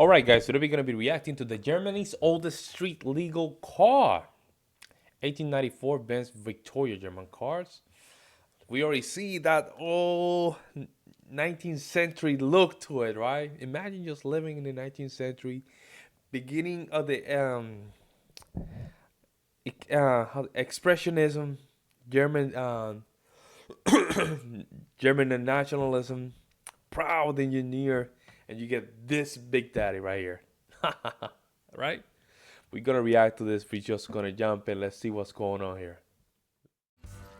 Alright guys, today we're going to be reacting to the Germany's oldest street legal car. 1894 Benz Victoria German cars. We already see that old 19th century look to it, right? Imagine just living in the 19th century, beginning of the expressionism, German German nationalism, proud engineer, and you get this big daddy right here. Right? We're gonna react to this. We're just gonna jump in. Let's see what's going on here.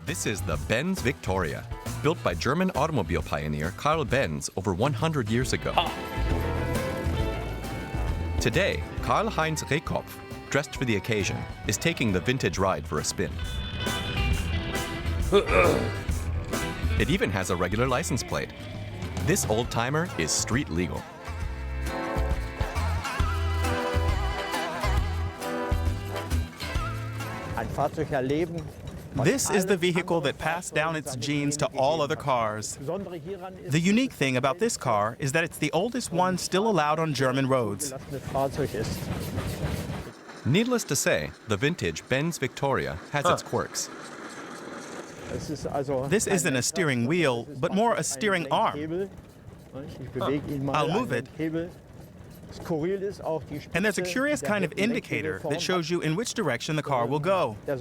This is the Benz Victoria, built by German automobile pioneer Karl Benz over 100 years ago. Today, Karl-Heinz Rehkopf, dressed for the occasion, is taking the vintage ride for a spin. It even has a regular license plate. This old-timer is street legal. This is the vehicle that passed down its genes to all other cars. The unique thing about this car is that it's the oldest one still allowed on German roads. Needless to say, the vintage Benz Victoria has its quirks. This isn't a steering wheel, but more a steering arm. I'll move it. And there's a curious kind of indicator that shows you in which direction the car will go. And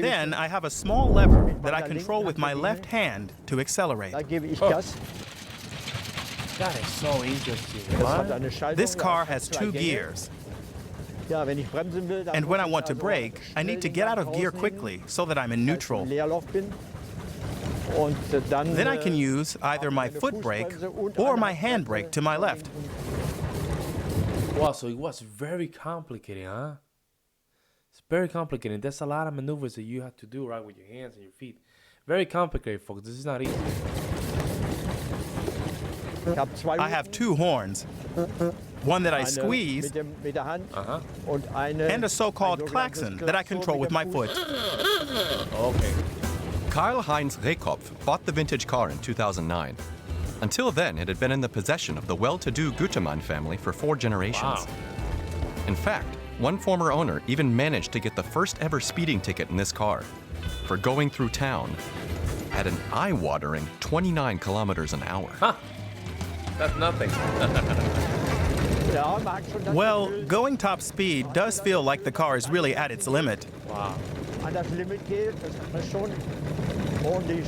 then I have a small lever that I control with my left hand to accelerate. That is so interesting. This car has 2 gears. And when I want to brake, I need to get out of gear quickly so that I'm in neutral. Then I can use either my foot brake or my hand brake to my left. Wow, so it was very complicated, huh? It's very complicated. There's a lot of maneuvers that you have to do, right, with your hands and your feet. Very complicated, folks. This is not easy. I have 2 horns. One that I squeeze, and a so-called klaxon that I control with my foot. Okay. Karl-Heinz Rehkopf bought the vintage car in 2009. Until then, it had been in the possession of the well-to-do Gutermann family for 4 generations. Wow. In fact, one former owner even managed to get the first ever speeding ticket in this car for going through town at an eye-watering 29 kilometers an hour. Huh. That's nothing. Well, going top speed does feel like the car is really at its limit. Wow.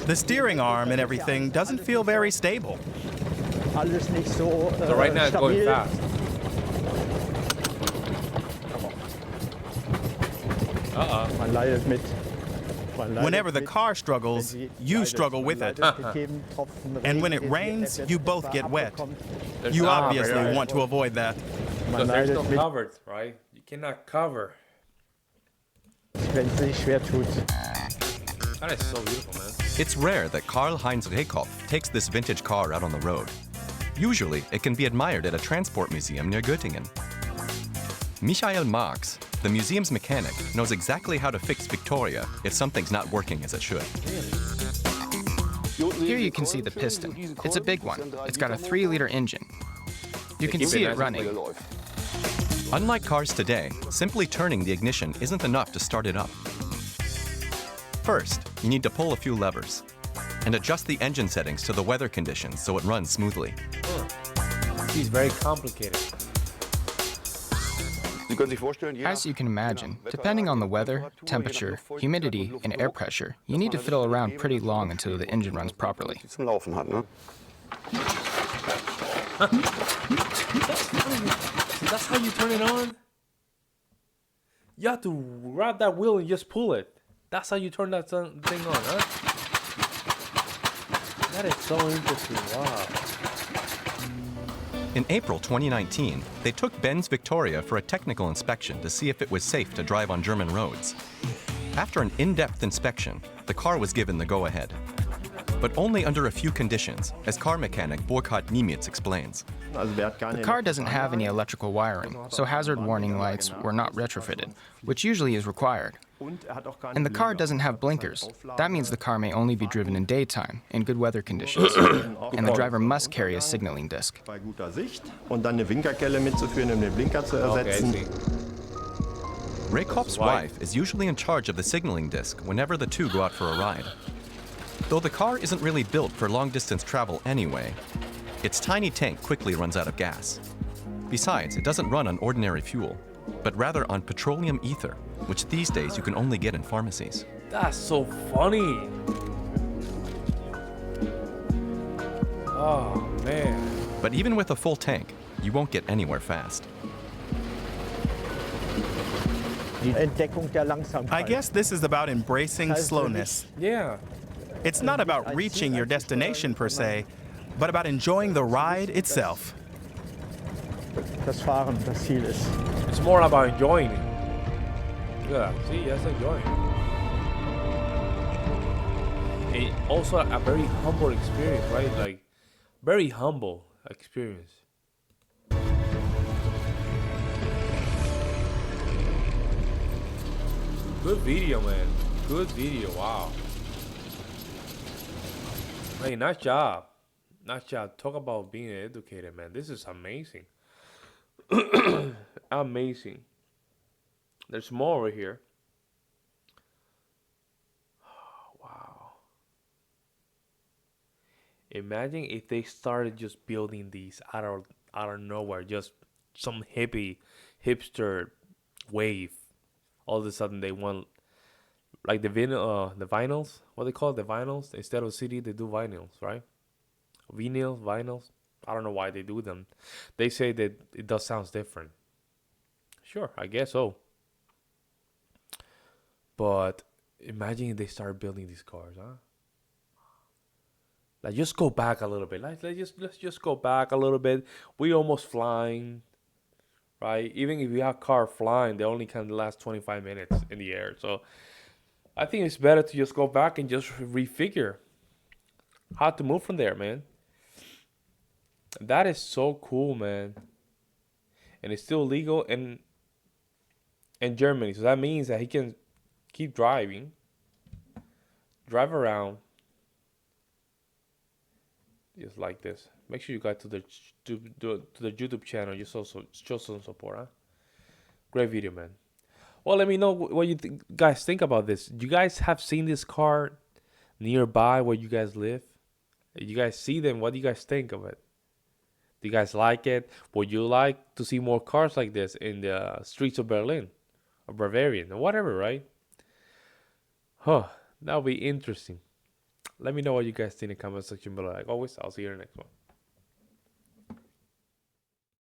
The steering arm and everything doesn't feel very stable. So right now it's going fast. Whenever the car struggles, you struggle with it. And when it rains, you both get wet. You obviously want to avoid that. Because there's no cover, right? You cannot cover. That is so beautiful, man. It's rare that Karl-Heinz Rehkopf takes this vintage car out on the road. Usually, it can be admired at a transport museum near Göttingen. Michael Marx, the museum's mechanic, knows exactly how to fix Victoria if something's not working as it should. Here you can see the piston. It's a big one. It's got a 3-liter engine. You can see it running. Unlike cars today, simply turning the ignition isn't enough to start it up. First, you need to pull a few levers and adjust the engine settings to the weather conditions so it runs smoothly. It's very complicated. As you can imagine, depending on the weather, temperature, humidity, and air pressure, you need to fiddle around pretty long until the engine runs properly. That's how you turn it on? You have to grab that wheel and just pull it. That's how you turn that thing on, huh? That is so interesting, wow. In April 2019, they took Benz Victoria for a technical inspection to see if it was safe to drive on German roads. After an in-depth inspection, the car was given the go-ahead. But only under a few conditions, as car mechanic Burkhard Niemitz explains. The car doesn't have any electrical wiring, so hazard warning lights were not retrofitted, which usually is required. And the car doesn't have blinkers. That means the car may only be driven in daytime, in good weather conditions. And the driver must carry a signaling disc. Und dann eine Winkerkelle mitzuführen, um den Blinker zu ersetzen. Raykopf's wife is usually in charge of the signaling disc whenever the two go out for a ride. Though the car isn't really built for long-distance travel anyway, its tiny tank quickly runs out of gas. Besides, it doesn't run on ordinary fuel, but rather on petroleum ether, which these days you can only get in pharmacies. That's so funny. Oh, man. But even with a full tank, you won't get anywhere fast. I guess this is about embracing slowness. Yeah. It's not about reaching your destination per se, but about enjoying the ride itself. It's more about enjoying it. Yeah, see, that's enjoying it. And also a very humble experience, right? Like, very humble experience. Good video, man. Good video. Wow. Hey, nice job. Nice job. Talk about being educated, man. This is amazing. Amazing. There's more over here. Wow. Imagine if they started just building these out of nowhere, just some hipster wave. All of a sudden they want like the vinyls. What they call it? The vinyls. Instead of CD, they do vinyls, right? Vinyls. I don't know why they do them. They say that it does sounds different. Sure, I guess so. But imagine if they start building these cars, huh? Like, just go back a little bit. Let's just go back a little bit. We almost flying, right? Even if you have car flying, they only can last 25 minutes in the air. So I think it's better to just go back and just refigure how to move from there, man. That is so cool, man. And it's still legal in Germany. So that means that he can keep driving, drive around, just like this. Make sure you go to the YouTube channel. Just also show some support, huh? Great video, man. Well, let me know what you guys think about this. You guys have seen this car nearby where you guys live? You guys see them? What do you guys think of it? Do you guys like it? Would you like to see more cars like this in the streets of Berlin or Bavarian or whatever, right? Huh, that'll be interesting. Let me know what you guys think in the comment section below. Like always, I'll see you in the next one.